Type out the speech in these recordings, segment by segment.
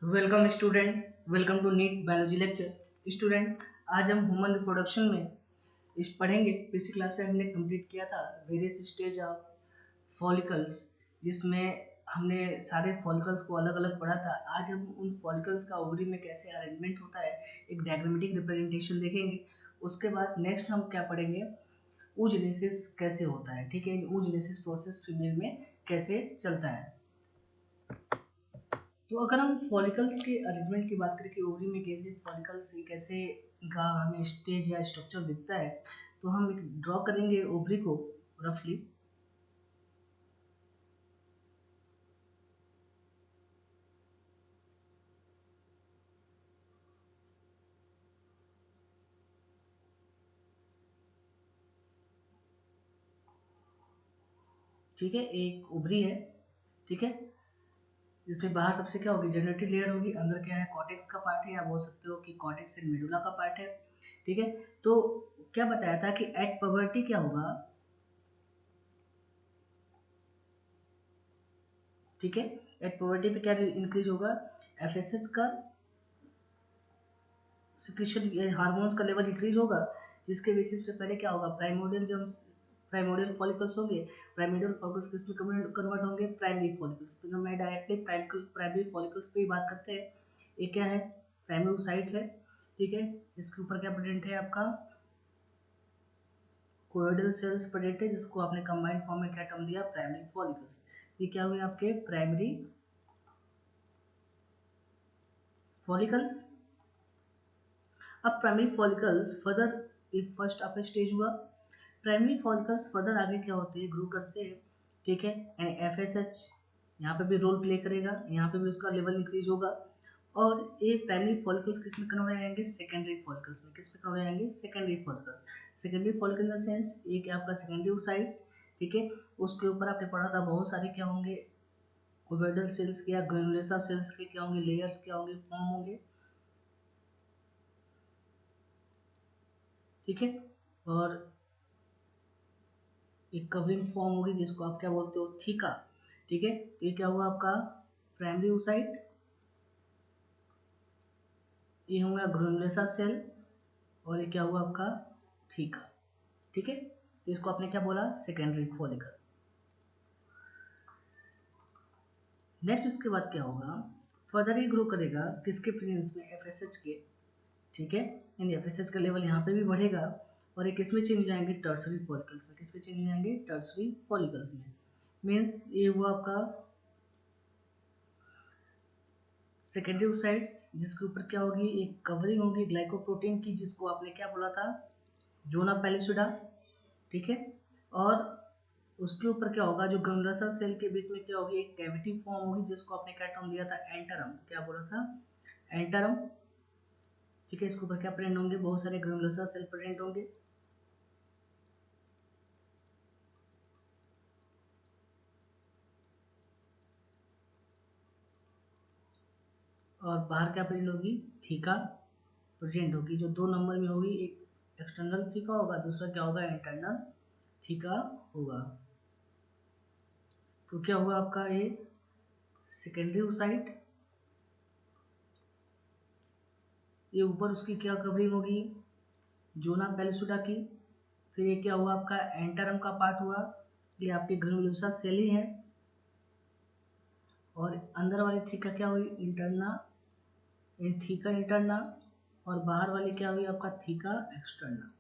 Welcome student, welcome to NEET biology lecture. Student, आज हम human reproduction में इस पढ़ेंगे। पिछली क्लास में हमने कंप्लीट किया था वेरियस स्टेज ऑफ फॉलिकल्स, जिसमें हमने सारे फॉलिकल्स को अलग अलग पढ़ा था। आज हम उन फॉलिकल्स का ओवरी में कैसे अरेंजमेंट होता है, एक डायग्रामेटिक रिप्रेजेंटेशन देखेंगे। उसके बाद नेक्स्ट हम क्या पढ़ेंगे, oogenesis कैसे होता है। ठीक है, oogenesis प्रोसेस फीमेल में कैसे चलता है। तो अगर हम फॉलिकल्स के अरेंजमेंट की बात करें कि ओवरी में कैसे फॉलिकल्स कैसे का हमें स्टेज या स्ट्रक्चर दिखता है, तो हम एक ड्रॉ करेंगे ओवरी को रफली। ठीक है, एक ओवरी है। ठीक है, जिसमें बाहर सबसे क्या होगी, जेनेटिक लेयर होगी। अंदर क्या है, कॉर्टेक्स का पार्ट है, या बोल सकते हो कि कॉर्टेक्स एंड मेडुला का पार्ट है। ठीक है, तो क्या बताया था कि एट पबर्टी क्या होगा। ठीक है, एट पबर्टी पे क्या इंक्रीज होगा, एफएसएच का सिक्रीशन, हार्मोन्स का लेवल इंक्रीज होगा, जिसके बेसिस पे पहले क्या होगा, प्राइमोडियल फॉलिकल्स होंगे। प्राइमोडियल फॉलिकल्स किस में कन्वर्ट होंगे, प्राइमरी फॉलिकल्स। तो मैं डायरेक्टली प्राइमरी फॉलिकल्स पे ही बात करते हैं। ये क्या है, प्राइमोसाइट है। ठीक है, इसके ऊपर क्या प्रेजेंट है आपका, कोएडल सेल्स प्रेजेंट है, जिसको आपने कंबाइंड फॉर्म में क्या टर्म दिया, प्राइमरी फॉलिकल्स। ये क्या हुए आपके प्राइमरी फॉलिकल्स। अब प्राइमरी फॉलिकल्स फर्दर एक फर्स्ट आपका स्टेज हुआ। प्राइमरी फॉलिकल्स फर्दर आगे क्या होते हैं, ग्रो करते हैं। ठीक है, एंड एफएसएच यहाँ पे भी रोल प्ले करेगा, यहाँ पे भी उसका लेवल इंक्रीज होगा। और ये प्राइमरी फॉलिकल्स किस में कन्वर्ट हो जाएंगे, सेकेंडरी फॉलिकल्स में। किस में कन्वर्ट हो जाएंगे, secondary follicles. Secondary follicle in the sense ये क्या आपका सेकेंडरी ओसाइट। ठीक है, उसके ऊपर आपने पढ़ा था बहुत सारे क्या होंगे, कोवेडल सेल्स के या ग्रेनुलोसा सेल्स के क्या होंगे, लेयर्स क्या होंगे, फॉर्म होंगे। ठीक है, और एक कवरिंग फॉर्म होगी जिसको आप क्या बोलते हो, थीका। ठीक है, तो ये क्या हुआ आपका प्राइमरी ओसाइट, ये होगा ग्रेनुलोसा सेल, और ये क्या हुआ आपका थीका। ठीक है, तो इसको आपने क्या बोला, सेकेंडरी फॉलिकल। नेक्स्ट इसके बाद क्या होगा, फर्दर ये ग्रो करेगा किसके प्रेजेंस में, एफएसएच के। ठीक है, यानी एफएसएच का लेवल यहाँ पे भी बढ़ेगा, और ये किस में चेंज हो जाएंगे, टर्सरी फॉलिकल्स में। किस में चेंज हो जाएंगे, टर्सरी फॉलिकल्स में। मीन्स ये हुआ आपका सेकेंडरी ओसाइट्स, जिसके ऊपर क्या होगी, एक कवरिंग होगी ग्लाइकोप्रोटीन की, जिसको आपने क्या बोला था, जोना पैलिसुडा। ठीक है, और उसके ऊपर क्या होगा, जो ग्रैनुलोसा सेल के बीच में क्या होगी, एक कैविटी फॉर्म होगी, जिसको आपने क्या टर्म दिया था, एंटरम। क्या बोला था, एंटरम। ठीक है, इसके ऊपर क्या प्रेजेंट होंगे, बहुत सारे ग्रैनुलोसा सेल प्रेजेंट होंगे। और बाहर क्या प्रेजेंट होगी, थीका प्रेजेंट होगी, जो 2 नंबर में होगी। एक एक्सटर्नल थीका होगा, दूसरा क्या होगा, इंटरनल थीका होगा। तो क्या हुआ आपका ये सेकेंडरी ओसाइट, ये ऊपर उसकी क्या कवरिंग होगी, जोना पैलिसुडा की। फिर ये क्या हुआ आपका एंटरम का पार्ट हुआ, ये आपके ग्रेनुलोसा सेल ही है। और अंदर वाली थीका क्या हुई, इंटरना, थीका इंटरना। और बाहर वाली क्या हुई आपका, थीका एक्सटर्ना।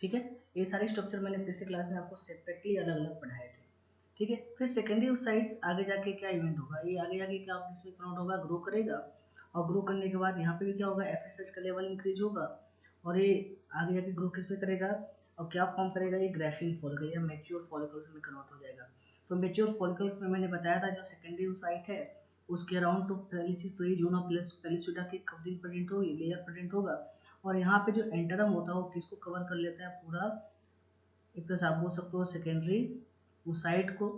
ठीक है, ये सारे स्ट्रक्चर मैंने पिछले क्लास में आपको सेपरेटली अलग अलग पढ़ाए थे। ठीक है, फिर सेकेंडरी साइड्स आगे जाके क्या इवेंट होगा, ये आगे जाके क्या इसमें कन्वर्ट होगा, ग्रो करेगा। और ग्रो करने के बाद यहाँ पे भी क्या होगा, एफएसएच का लेवल इंक्रीज होगा, और ये आगे जाके ग्रो किस पे करेगा, और क्या फॉर्म करेगा, ये ग्राफिन फॉलिकल या मैच्योर फॉलिकल्स में कन्वर्ट हो जाएगा। तो मैच्योर फॉलिकल्स में मैंने बताया था, जो सेकेंडरी साइट है उसके अराउंड तो पहली चीज तो ये जोना पैलिसुडा की कवरिंग प्रेजेंट होगी, लेयर प्रेजेंट होगा। और यहाँ पे जो एंटरम होता है वो किसको कवर कर लेता है, पूरा एक तरह से आप बोल सकते हो सेकेंडरी ओसाइट को।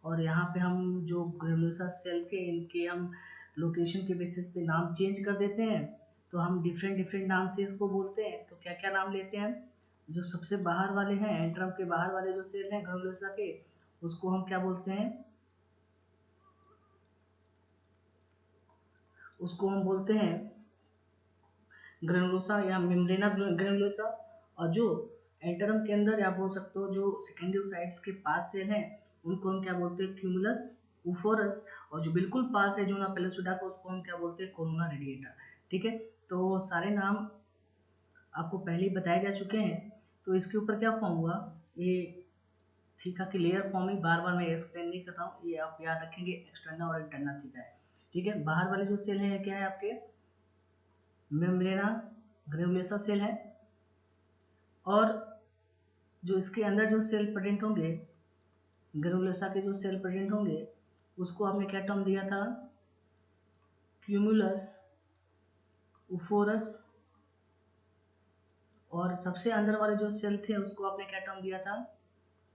और यहाँ पे हम जो ग्रेनुलोसा सेल के इनके हम लोकेशन के बेसिस पे नाम चेंज कर देते हैं। तो हम डिफरेंट डिफरेंट नाम से इसको बोलते हैं। तो क्या क्या नाम लेते हैं, जो सबसे बाहर वाले हैं, एंट्रम के बाहर वाले जो सेल हैं ग्रेनुलोसा के, उसको हम क्या बोलते हैं, उसको हम बोलते हैं ग्रेनुलोसा या मेम्ब्रेना ग्रेनुलोसा। और जो एंटरम के अंदर या बोल सकते हो जो सेकेंडरी साइड्स के पास सेल हैं उनको हम क्या बोलते हैं, क्यूमुलस उफोरस। और जो बिल्कुल पास है जोना पेलिसुडा का उसको हम क्या बोलते हैं, कोरोना रेडिएटा। ठीक है, तो सारे नाम आपको पहले ही बताए जा चुके हैं। तो इसके ऊपर क्या फॉर्म हुआ, ये थीका की लेयर फॉर्मिंग, बार बार मैं एक्सप्लेन नहीं करता हूँ, ये आप याद रखेंगे एक्सटर्नल और इंटरनल थीका है। ठीक है, बाहर वाले जो सेल हैं क्या है आपके, मेम्ब्रेना ग्रेनुलोसा सेल है। और जो इसके अंदर जो सेल प्रेजेंट होंगे, ग्रेनुलोसा के जो सेल प्रेजेंट होंगे, उसको आपने क्या टर्म दिया था, क्यूमुलस उफोरस। और सबसे अंदर वाले जो सेल थे उसको आपने क्या टर्म दिया था,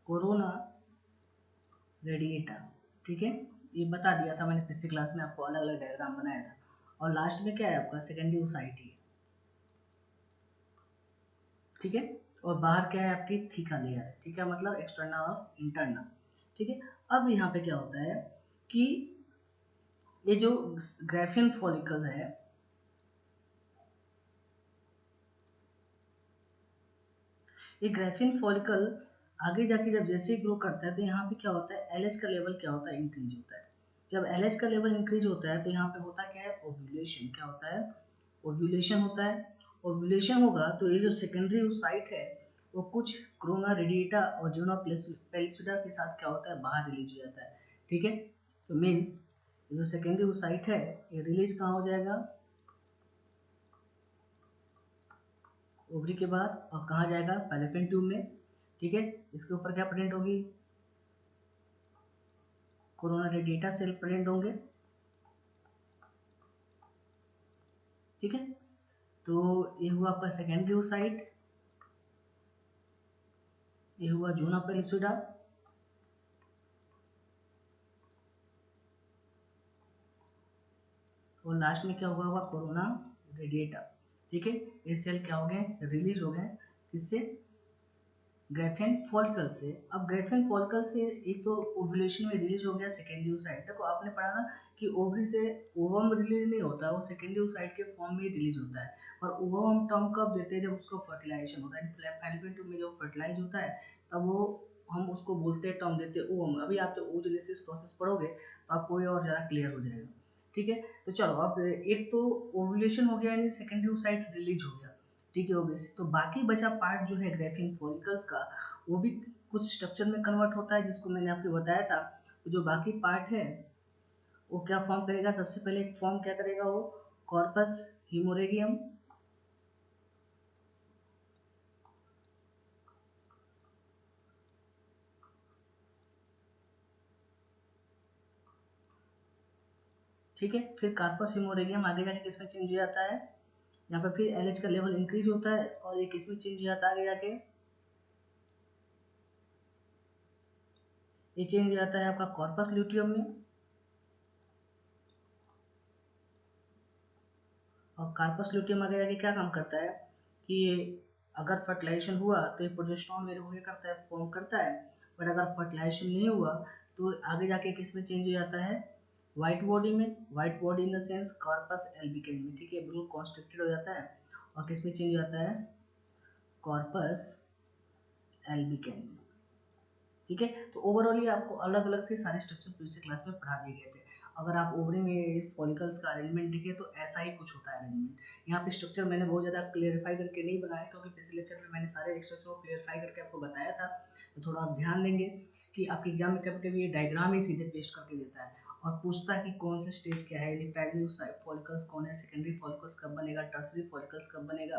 कोरोना रेडिएटा। ठीक है, ये बता दिया था मैंने पिछली क्लास में आपको, अलग अलग डायग्राम बनाया था। और लास्ट में क्या है आपका, सेकेंडरी ओसाइटी है। ठीक है, और बाहर क्या है आपकी, थीका लेयर है। ठीक है, मतलब एक्सटर्नल और इंटरनल। ठीक है, अब यहाँ पे क्या होता है कि ये जो ग्राफियन फॉलिकल है, ये ग्राफियन फॉलिकल आगे जाके जब जैसे ही ग्रो करता है तो यहाँ पे क्या होता है, एलएच का लेवल क्या होता है, इंक्रीज होता है। जब एलएच का लेवल इंक्रीज होता है तो यहाँ पे होता क्या है, ओव्यूलेशन। क्या होता है, ओव्यूलेशन होता है। ओव्यूलेशन होगा तो ये जो सेकेंडरी साइट है वो कुछ कोरोना रेडिएटा और जोना पेलिसिडा के साथ क्या होता है, बाहर रिलीज हो जाता है। ठीक है, तो मीन्स जो सेकेंडरी साइट है ये रिलीज कहाँ हो जाएगा, ओवरी के बाद, और कहाँ जाएगा, फैलोपियन ट्यूब में। ठीक है, इसके ऊपर क्या प्रेजेंट होगी, कोरोना रेडिएटा सेल प्रेजेंट होंगे। ठीक है, तो ये हुआ आपका सेकेंडरी oocyte, ये हुआ जोना पेलिसुडा। और लास्ट में क्या हुआ होगा, कोरोना रेडिएटा। ठीक है, ये सेल क्या हो गए, रिलीज हो गए, किससे, ग्राफियन फॉलिकल से। अब ग्राफियन फॉलिकल से एक तो ओव्यूलेशन में रिलीज हो गया सेकेंडरी oocyte। देखो आपने पढ़ा ना कि ओवरी से ओवम रिलीज नहीं होता, वो सेकेंडरी oocyte के फॉर्म में रिलीज होता है। और ओवम हम टर्म कब देते हैं, जब उसको फर्टिलाइजेशन होता है, फैलोपियन ट्यूब में जब फर्टिलाइज होता है तब वो हम उसको बोलते हैं, टर्म देते हैं ओवम। अभी आप जब oogenesis प्रोसेस पढ़ोगे तो आपको ये और ज़्यादा क्लियर हो जाएगा। ठीक है, तो चलो अब एक तो ओव्यूलेशन हो गया यानी सेकेंडरी oocyte रिलीज हो गया। ठीक है, ओब्वियसली। तो बाकी बचा पार्ट जो है ग्राफिन फॉलिकल्स का, वो भी कुछ स्ट्रक्चर में कन्वर्ट होता है जिसको मैंने आपको बताया था। तो जो बाकी पार्ट है वो क्या फॉर्म करेगा, सबसे पहले एक फॉर्म क्या करेगा वो, कॉर्पस हिमोरेगियम। ठीक है, फिर कार्पस हिमोरेगियम आगे जाके किसमें चेंज हो जाता है, यहाँ पे फिर एलएच का लेवल इंक्रीज होता है और ये किसमें चेंज हो जाता है, आगे जाके ये चेंज हो जाता है आपका कॉर्पस ल्यूटियम में। और कार्पस ल्यूटियम आगे जाके क्या काम करता है कि अगर फर्टिलाइजेशन हुआ तो ये प्रोजेस्टेरॉन वेरिएबल करता है, फॉर्म करता है। बट अगर फर्टिलाइजेशन नहीं हुआ तो आगे जाके किस में चेंज हो जाता है, व्हाइट बॉडी में। White body in the sense corpus albicans में। ठीक है, बिल्कुल कॉन्स्ट्रिक्टेड हो जाता है और किस में चेंज हो जाता है, कॉर्पस एल्बिकन में। ठीक है, तो ओवरऑल ये आपको अलग अलग से सारे स्ट्रक्चर पिछले क्लास में पढ़ा दिए गए थे। अगर आप ओवरी में फॉलिकल्स का अरेंजमेंट देखें तो ऐसा ही कुछ होता है अरेंजमेंट। यहाँ पे स्ट्रक्चर मैंने बहुत ज़्यादा क्लियरिफाई करके नहीं बनाया क्योंकि पिछले लेक्चर में मैंने सारे स्ट्रक्चर को क्लियरिफाई करके आपको बताया था। तो थोड़ा आप ध्यान देंगे कि आपके एग्जाम में कभी कभी ये डायग्राम ही सीधे पेस्ट करके देता है और पूछता है कि कौन सा स्टेज क्या है, प्राइमरी फॉलिकल्स कौन है, सेकेंडरी फॉलिकल्स कब बनेगा, टर्सरी फॉलिकल्स कब बनेगा,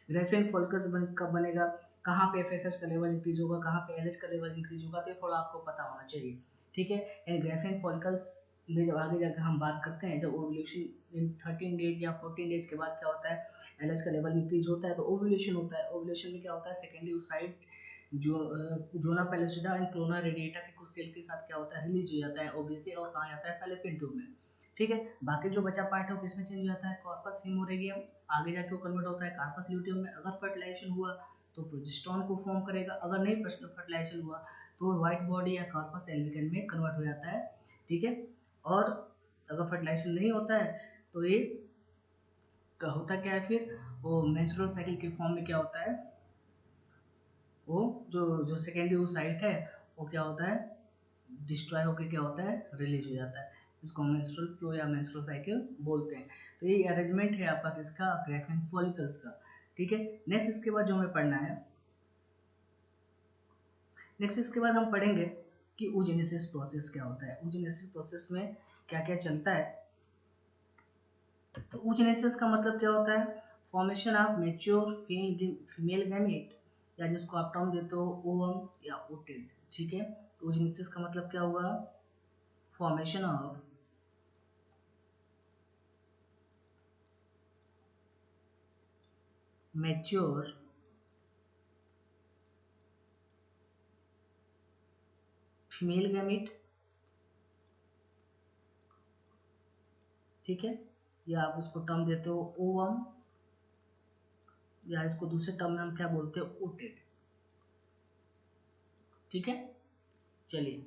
ग्रेफियन फॉलिकल्स कब बनेगा, कहाँ पे एफएसएच का लेवल इंक्रीज होगा, कहाँ पे एलएच का लेवल इंक्रीज होगा, तो ये थोड़ा आपको पता होना चाहिए। ठीक है, एंड ग्राफियन फॉलिकल्स में जब आगे जाकर हम बात करते हैं, जब ओव्यूलेशन इन 13 डेज या 14 डेज के बाद क्या होता है, एलएच का लेवल इंक्रीज होता है तो ओव्यूलेशन होता है। ओव्यूलेशन में क्या होता है, सेकेंडरी oocyte जो जोना पेलिसिडा एंड क्लोना रेडिएटा के कुछ सेल के साथ क्या होता है, रिलीज हो जाता है ओबी से और कहाँ जाता है, फैलोपियन ट्यूब में। ठीक है, बाकी जो बचा पार्ट है वो किसमें चेंज हो जाता है, कॉर्पस हिमोरेगियम। आगे जाके वो कन्वर्ट होता है कार्पस ल्यूटियम में। अगर फर्टिलाइजेशन हुआ तो प्रोजेस्टेरॉन को फॉर्म करेगा, अगर नहीं फर्टिलाइजेशन हुआ तो व्हाइट बॉडी या कॉर्पस एल्बिकन में कन्वर्ट हो जाता है। ठीक है, और अगर फर्टिलाइजेशन नहीं होता है तो ये होता क्या है फिर, वो मेंस्ट्रुअल साइकिल के फॉर्म में क्या होता है, वो जो सेकेंडरी oocyte है वो क्या होता है, डिस्ट्रॉय होकर क्या होता है, रिलीज हो जाता है। इसको मेंस्ट्रुअल फ्लो या मेंस्ट्रुअल साइकिल बोलते हैं। तो ये अरेंजमेंट है आपका किसका, ग्राफिन फॉलिकल्स का। ठीक है, नेक्स्ट इसके बाद जो हमें पढ़ना है, नेक्स्ट इसके बाद हम पढ़ेंगे कि oogenesis प्रोसेस क्या होता है। oogenesis प्रोसेस में क्या क्या चलता है। तो oogenesis का मतलब क्या होता है, formation of mature female gamete, या जिसको आप टर्म देते हो ओवम या ओटेड। ठीक है, oogenesis का मतलब क्या हुआ, formation of mature female gamete. ठीक है, या आप उसको टर्म देते हो ओवम, या इसको दूसरे टर्म में हम क्या बोलते हैं, ओटेड। ठीक है, चलिए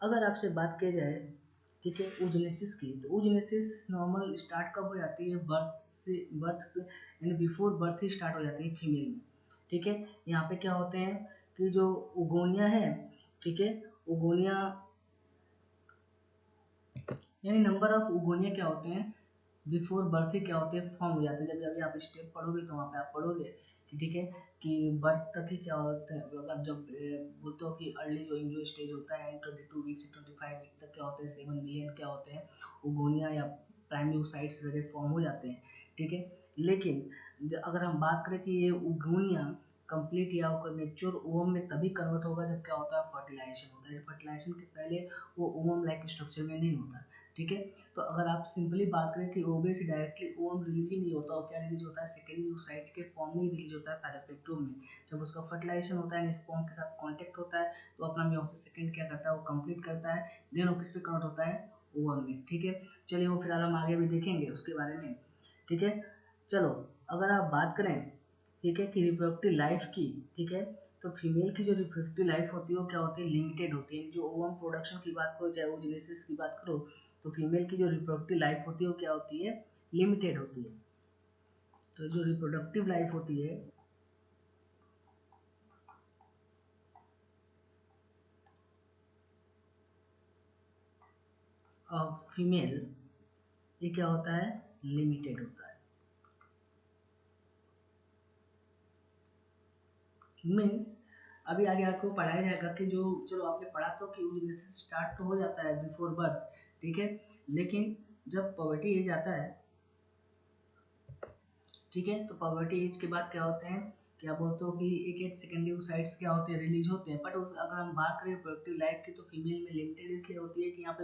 अगर आपसे बात की जाए, ठीक है, oogenesis की, तो oogenesis नॉर्मल स्टार्ट कब हो जाती है, बर्थ यानी बिफोर बर्थ ही स्टार्ट हो जाती है फीमेल में। ठीक है, यहाँ पे क्या होते हैं कि जो उगोनिया है, ठीक है, उगोनिया यानी नंबर ऑफ उगोनिया क्या होते हैं, बिफोर बर्थ ही क्या होते हैं, फॉर्म हो जाते हैं। जब अभी आप स्टेप पढ़ोगे तो वहाँ पे आप पढ़ोगे कि ठीक है कि बर्थ तक ही क्या होता है, अगर जब बोलते हो कि अर्ली जो स्टेज होता है 22 वीक से 25 वीक तक क्या होते हैं, 7 मिलियन क्या होते हैं उगोनिया या प्राइमरी oocytes वगैरह फॉर्म हो जाते हैं। ठीक है, लेकिन अगर हम बात करें कि ये उगोनिया कंप्लीट या मेच्योर ओवम में तभी कन्वर्ट होगा जब क्या होता है, फर्टिलाइजेशन होता है। फर्टिलाइजेशन के पहले वो ओवम लाइक स्ट्रक्चर में नहीं होता। ठीक है, तो अगर आप सिंपली बात करें कि ओवे से डायरेक्टली ओवम रिलीज ही नहीं होता, और क्या रिलीज होता है, सेकेंडरी oocyte के फॉर्म में ही रिलीज होता है पैरापेक्टोम में। जब उसका फर्टिलाइजेशन होता है, स्पर्म के साथ कांटेक्ट होता है, तो अपना मियोसिस सेकंड क्या करता है, वो कंप्लीट करता है, देन वो किस पे कन्वर्ट होता है, ओवम में। ठीक है, चलिए वो फिलहाल हम आगे भी देखेंगे उसके बारे में। ठीक है, चलो अगर आप बात करें, ठीक है, कि रिप्रोडक्टिव लाइफ की, ठीक है, तो फीमेल की जो रिप्रोडक्टिव लाइफ होती है वो क्या होती है, लिमिटेड होती है। जो ओवम प्रोडक्शन की बात करो चाहे oogenesis की बात करो, तो फीमेल की जो रिप्रोडक्टिव लाइफ होती है वो क्या होती है, लिमिटेड होती है। तो जो रिप्रोडक्टिव लाइफ होती है ऑफ फीमेल, ये क्या होता है, लिमिटेड होता है। मीन्स अभी आगे आपको पढ़ाया जाएगा कि जो, चलो आपने पढ़ा तो कि oogenesis स्टार्ट तो हो जाता है बिफोर बर्थ, ठीक है, लेकिन जब पॉवर्टी एज आता है, ठीक है, तो पॉवर्टी एज के बाद क्या होते हैं, क्या बोलते हो कि एक एक सेकेंडरी oocytes क्या होते हैं, रिलीज होते हैं। बट अगर हम बात करें प्रोडक्टिव लाइफ की, तो फीमेल में लिमिटेड इसलिए होती है कि यहाँ पे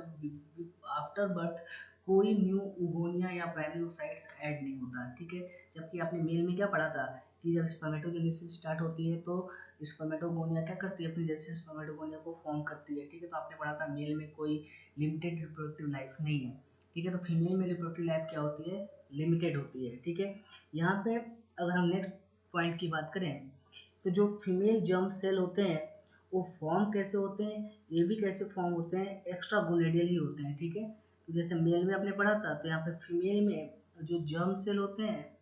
आफ्टर बर्थ कोई न्यू उगोनिया या प्राइमरी oocytes ऐड नहीं होता। ठीक है, जबकि आपने मेल में क्या पढ़ा था कि जब स्पर्मेटोजेनेसिस स्टार्ट होती है तो स्पर्मेटोगोनिया क्या करती है, अपने जैसे स्पर्मेटोगोनिया को फॉर्म करती है। ठीक है, तो आपने पढ़ा था मेल में कोई लिमिटेड रिप्रोडक्टिव लाइफ नहीं है। ठीक है, तो फीमेल में रिप्रोडक्टिव लाइफ क्या होती है, लिमिटेड होती है। ठीक है, यहाँ पे अगर हम नेक्स्ट पॉइंट की बात करें, तो जो फीमेल जर्म सेल होते हैं वो फॉर्म कैसे होते हैं, ये भी कैसे फॉर्म होते हैं, एक्स्ट्रा गोनेडियल ही होते हैं। ठीक है, तो जैसे मेल में आपने पढ़ा था, तो यहाँ पे फीमेल में जो जर्म सेल होते हैं,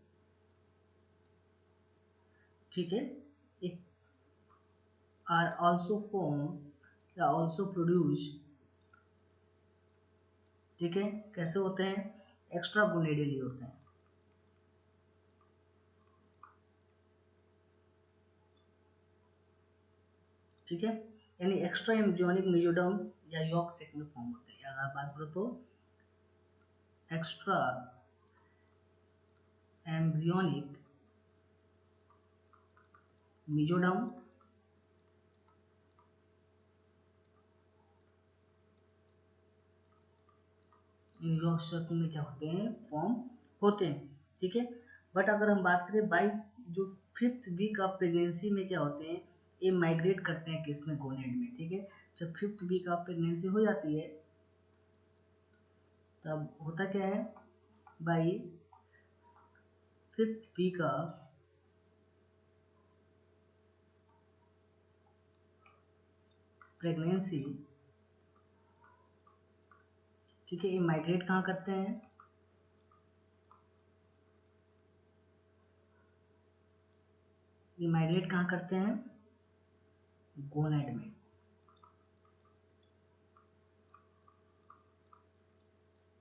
ठीक है, एक आर ऑल्सो फॉर्म या ऑल्सो प्रोड्यूस। ठीक है, कैसे होते हैं, एक्स्ट्रा गोनेडियल ही होते हैं। ठीक है, यानी एक्स्ट्रा एम्ब्रियोनिक मेसोडर्म या यॉर्क सेक में फॉर्म होते हैं। अगर बात करो तो एक्स्ट्रा एम्ब्रियोनिक मेसोडर्म यॉर्क सेक में क्या होते हैं, फॉर्म होते हैं। ठीक है, बट अगर हम बात करें बाई जो 5th वीक ऑफ प्रेगनेंसी में क्या होते हैं, ये माइग्रेट करते हैं किस में, गोनेड में। ठीक है, जब 5th वीक ऑफ प्रेगनेंसी हो जाती है तब होता क्या है, by 5th week of pregnancy, ठीक है, ये माइग्रेट कहाँ करते हैं, ये माइग्रेट कहाँ करते हैं, गोनेड में।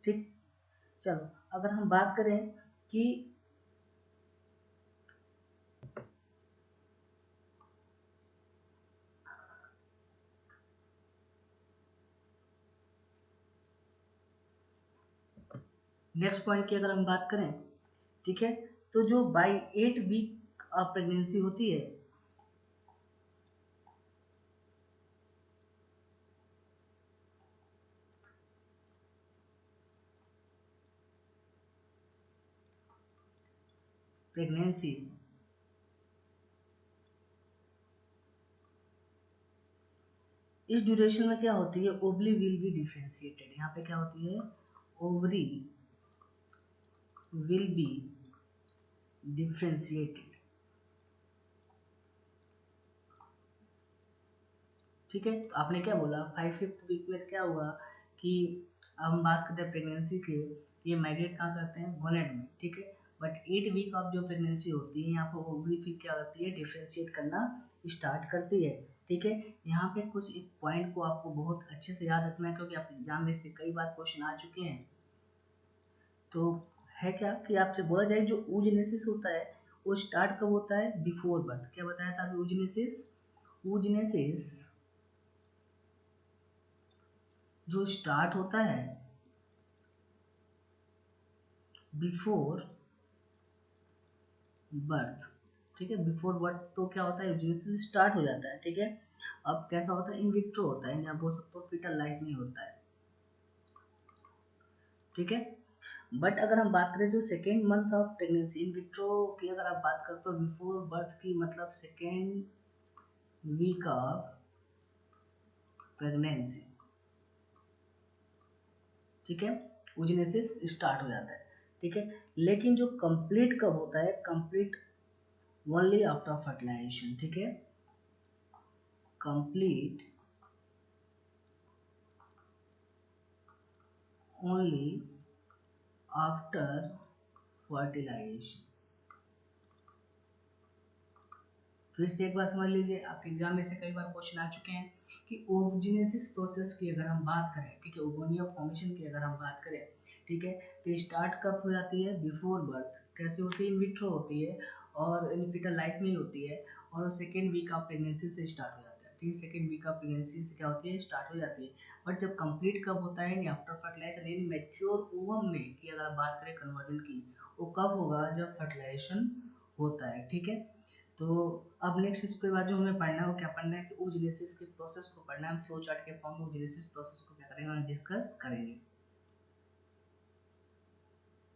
ठीक, चलो अगर हम बात करें कि नेक्स्ट पॉइंट की अगर हम बात करें, ठीक है, तो जो बाई 8 वीक प्रेगनेंसी होती है, प्रेगनेंसी इस ड्यूरेशन में क्या होती है, ओवरी विल बी डिफ्रेंशिएटेड। यहाँ पे क्या होती है, ओवरी विल बी डिफ्रेंशिएटेड। ठीक है, तो आपने क्या बोला, 5th वीक में क्या हुआ कि अब हम बात करते हैं प्रेगनेंसी के, ये माइग्रेट कहाँ करते हैं, गोनेड में। ठीक है, बट 8 वीक ऑफ जो प्रेगनेंसी होती है, यहाँ पर ओवरी फिर क्या होती है, डिफ्रेंशिएट करना स्टार्ट करती है। ठीक है, यहाँ पे कुछ एक पॉइंट को आपको बहुत अच्छे से याद रखना है, क्योंकि आप एग्जाम में से कई बार क्वेश्चन आ चुके हैं। तो है क्या कि आपसे बोला जाए जो ऊजेनेसिस होता है वो स्टार्ट कब होता है, बिफोर बर्थ। क्या बताया था अभी, ऊजेनेसिस, ऊजेनेसिस जो स्टार्ट होता है बिफोर बर्थ। ठीक है, बिफोर बर्थ तो क्या होता है, यूजेनेसिस स्टार्ट हो जाता है। ठीक है, अब कैसा होता है, इन विट्रो होता है, या बोल सकते हो फीटल लाइफ में होता है। ठीक है, बट अगर हम बात करें जो second month of pregnancy in vitro की अगर आप बात करें तो बिफोर बर्थ की मतलब सेकेंड वीक ऑफ प्रेगनेंसी। ठीक है, ऊजेनेसिस स्टार्ट हो जाता है। ठीक है, लेकिन जो कंप्लीट कब होता है, कंप्लीट ओनली आफ्टर फर्टिलाइजेशन। ठीक है, कंप्लीट ओनली आफ्टर फर्टिलाइजेशन। फिर से एक बार समझ लीजिए, आपके एग्जाम में से कई बार क्वेश्चन आ चुके हैं कि ओवोजेनेसिस प्रोसेस की अगर हम बात करें, ठीक है, ओवोनिया फॉर्मेशन की अगर हम बात करें, ठीक है, तो स्टार्ट कब हो जाती है, बिफोर बर्थ। कैसे होती है, इन विट्रो होती है और इन फीटल लाइफ में ही होती है, और सेकेंड वीक ऑफ प्रेगनेंसी से स्टार्ट हो जाता है। ठीक है, सेकेंड वीक ऑफ प्रेगनेंसी से क्या होती है, स्टार्ट हो जाती है। बट जब कंप्लीट कब होता है, यानी आफ्टर फर्टिलाइजेशन, यानी मैच्योर ओवम में की अगर आप बात करें कन्वर्जन की, वो कब होगा, जब फर्टिलाइजेशन होता है। ठीक है, तो अब नेक्स्ट इसके बाद जो हमें पढ़ना है वो क्या पढ़ना है कि oogenesis के प्रोसेस को पढ़ना है। हम फ्लो चार्ट के फॉर्म में oogenesis प्रोसेस को क्या करेंगे, हम डिस्कस करेंगे।